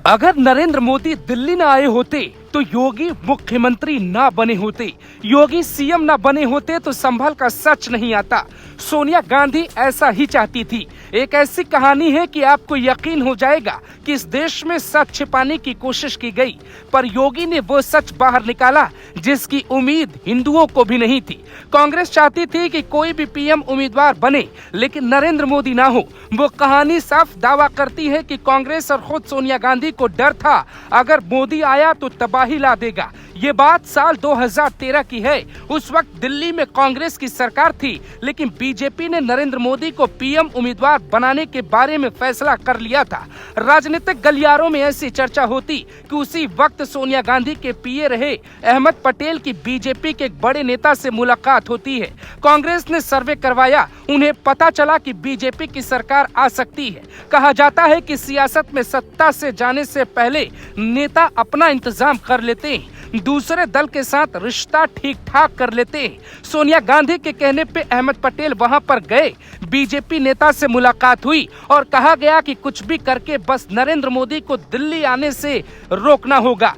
अगर नरेंद्र मोदी दिल्ली न आए होते तो योगी मुख्यमंत्री ना बने होते, योगी सीएम ना बने होते तो संभल का सच नहीं आता। सोनिया गांधी ऐसा ही चाहती थी। एक ऐसी कहानी है कि आपको यकीन हो जाएगा कि इस देश में सच छिपाने की कोशिश की गई, पर योगी ने वो सच बाहर निकाला जिसकी उम्मीद हिंदुओं को भी नहीं थी। कांग्रेस चाहती थी कि कोई भी पीएम उम्मीदवार बने लेकिन नरेंद्र मोदी ना हो। वो कहानी साफ दावा करती है कि कांग्रेस और खुद सोनिया गांधी को डर था अगर मोदी आया तो तबाही ला देगा। ये बात साल 2013 की है। उस वक्त दिल्ली में कांग्रेस की सरकार थी, लेकिन बीजेपी ने नरेंद्र मोदी को पीएम उम्मीदवार बनाने के बारे में फैसला कर लिया था। राजनीतिक गलियारों में ऐसी चर्चा होती कि उसी वक्त सोनिया गांधी के पीए रहे अहमद पटेल की बीजेपी के एक बड़े नेता से मुलाकात होती है। कांग्रेस ने सर्वे करवाया, उन्हें पता चला कि बीजेपी की सरकार आ सकती है। कहा जाता है कि सियासत में सत्ता से जाने से पहले नेता अपना इंतजाम कर लेते हैं, दूसरे दल के साथ रिश्ता ठीक ठाक कर लेते हैं। सोनिया गांधी के कहने पे अहमद पटेल वहां पर गए, बीजेपी नेता से मुलाकात हुई और कहा गया कि कुछ भी करके बस नरेंद्र मोदी को दिल्ली आने से रोकना होगा।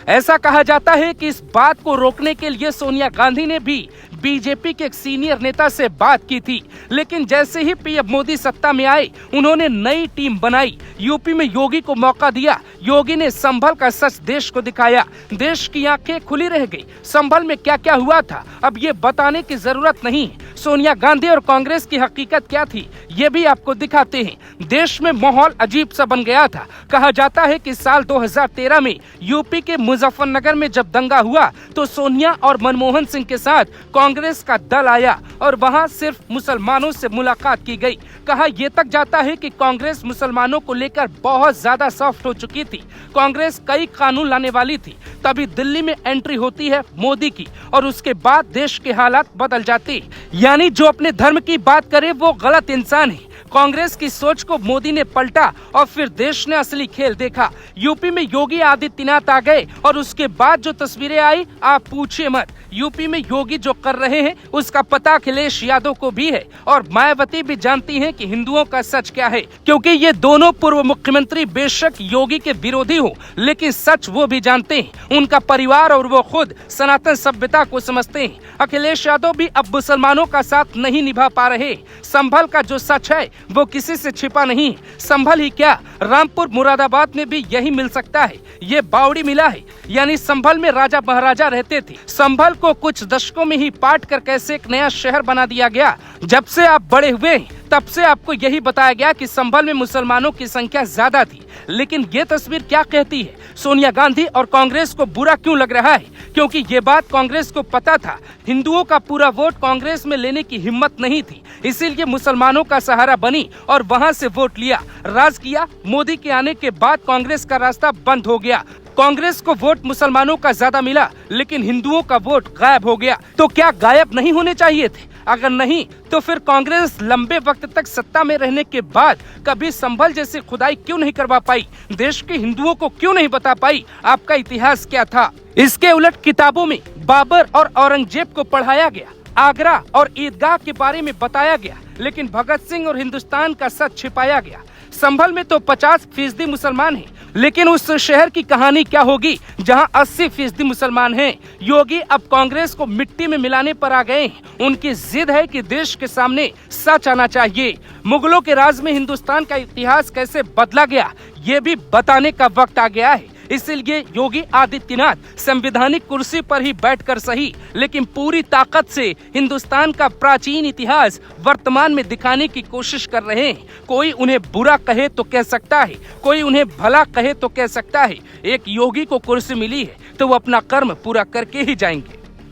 ऐसा कहा जाता है कि इस बात को रोकने के लिए सोनिया गांधी ने भी बीजेपी के एक सीनियर नेता से बात की थी, लेकिन जैसे ही पीएम मोदी सत्ता में आए उन्होंने नई टीम बनाई, यूपी में योगी को मौका दिया। योगी ने संभल का सच देश को दिखाया, देश की आंखें खुली रह गई। संभल में क्या क्या हुआ था अब ये बताने की जरूरत नहीं है। सोनिया गांधी और कांग्रेस की हकीकत क्या थी ये भी आपको दिखाते हैं। देश में माहौल अजीब सा बन गया था। कहा जाता है कि साल 2013 में यूपी के मुजफ्फरनगर में जब दंगा हुआ तो सोनिया और मनमोहन सिंह के साथ कांग्रेस का दल आया और वहां सिर्फ मुसलमानों से मुलाकात की गई। कहा यह तक जाता है कि कांग्रेस मुसलमानों को लेकर बहुत ज्यादा सॉफ्ट हो चुकी थी। कांग्रेस कई कानून लाने वाली थी, तभी दिल्ली में एंट्री होती है मोदी की और उसके बाद देश के हालात बदल जाते। यानी जो अपने धर्म की बात करे वो गलत इंसान है। कांग्रेस की सोच को मोदी ने पलटा और फिर देश ने असली खेल देखा। यूपी में योगी आदित्यनाथ आ गए और उसके बाद जो तस्वीरें आई आप पूछिए मत। यूपी में योगी जो कर रहे हैं उसका पता अखिलेश यादव को भी है और मायावती भी जानती हैं कि हिंदुओं का सच क्या है, क्योंकि ये दोनों पूर्व मुख्यमंत्री बेशक योगी के विरोधी हो लेकिन सच वो भी जानते हैं। उनका परिवार और वो खुद सनातन सभ्यता को समझते हैं। अखिलेश यादव भी अब मुसलमानों का साथ नहीं निभा पा रहे। संभल का जो सच है वो किसी से छिपा नहीं। संभल ही क्या, रामपुर मुरादाबाद में भी यही मिल सकता है। ये बावड़ी मिला है, यानी संभल में राजा महाराजा रहते थे। संभल को कुछ दशकों में ही पाट कर कैसे एक नया शहर बना दिया गया। जब से आप बड़े हुए तब से आपको यही बताया गया कि संभल में मुसलमानों की संख्या ज्यादा थी। लेकिन ये तस्वीर क्या कहती है? सोनिया गांधी और कांग्रेस को बुरा क्यों लग रहा है? क्योंकि ये बात कांग्रेस को पता था, हिंदुओं का पूरा वोट कांग्रेस में लेने की हिम्मत नहीं थी, इसीलिए मुसलमानों का सहारा बनी और वहां से वोट लिया, राज किया। मोदी के आने के बाद कांग्रेस का रास्ता बंद हो गया। कांग्रेस को वोट मुसलमानों का ज्यादा मिला लेकिन हिंदुओं का वोट गायब हो गया। तो क्या गायब नहीं होने चाहिए थे? अगर नहीं तो फिर कांग्रेस लंबे वक्त तक सत्ता में रहने के बाद कभी संभल जैसी खुदाई क्यों नहीं करवा पाई? देश के हिंदुओं को क्यों नहीं बता पाई आपका इतिहास क्या था? इसके उलट किताबों में बाबर और औरंगजेब को पढ़ाया गया, आगरा और ईदगाह के बारे में बताया गया, लेकिन भगत सिंह और हिंदुस्तान का सच छिपाया गया। संभल में तो 50% मुसलमान हैं, लेकिन उस शहर की कहानी क्या होगी जहां 80% मुसलमान हैं? योगी अब कांग्रेस को मिट्टी में मिलाने पर आ गए हैं। उनकी जिद है कि देश के सामने सच आना चाहिए। मुगलों के राज में हिंदुस्तान का इतिहास कैसे बदला गया ये भी बताने का वक्त आ गया है। इसीलिए योगी आदित्यनाथ संवैधानिक कुर्सी पर ही बैठकर सही लेकिन पूरी ताकत से हिंदुस्तान का प्राचीन इतिहास वर्तमान में दिखाने की कोशिश कर रहे हैं। कोई उन्हें बुरा कहे तो कह सकता है, कोई उन्हें भला कहे तो कह सकता है। एक योगी को कुर्सी मिली है तो वो अपना कर्म पूरा करके ही जाएंगे।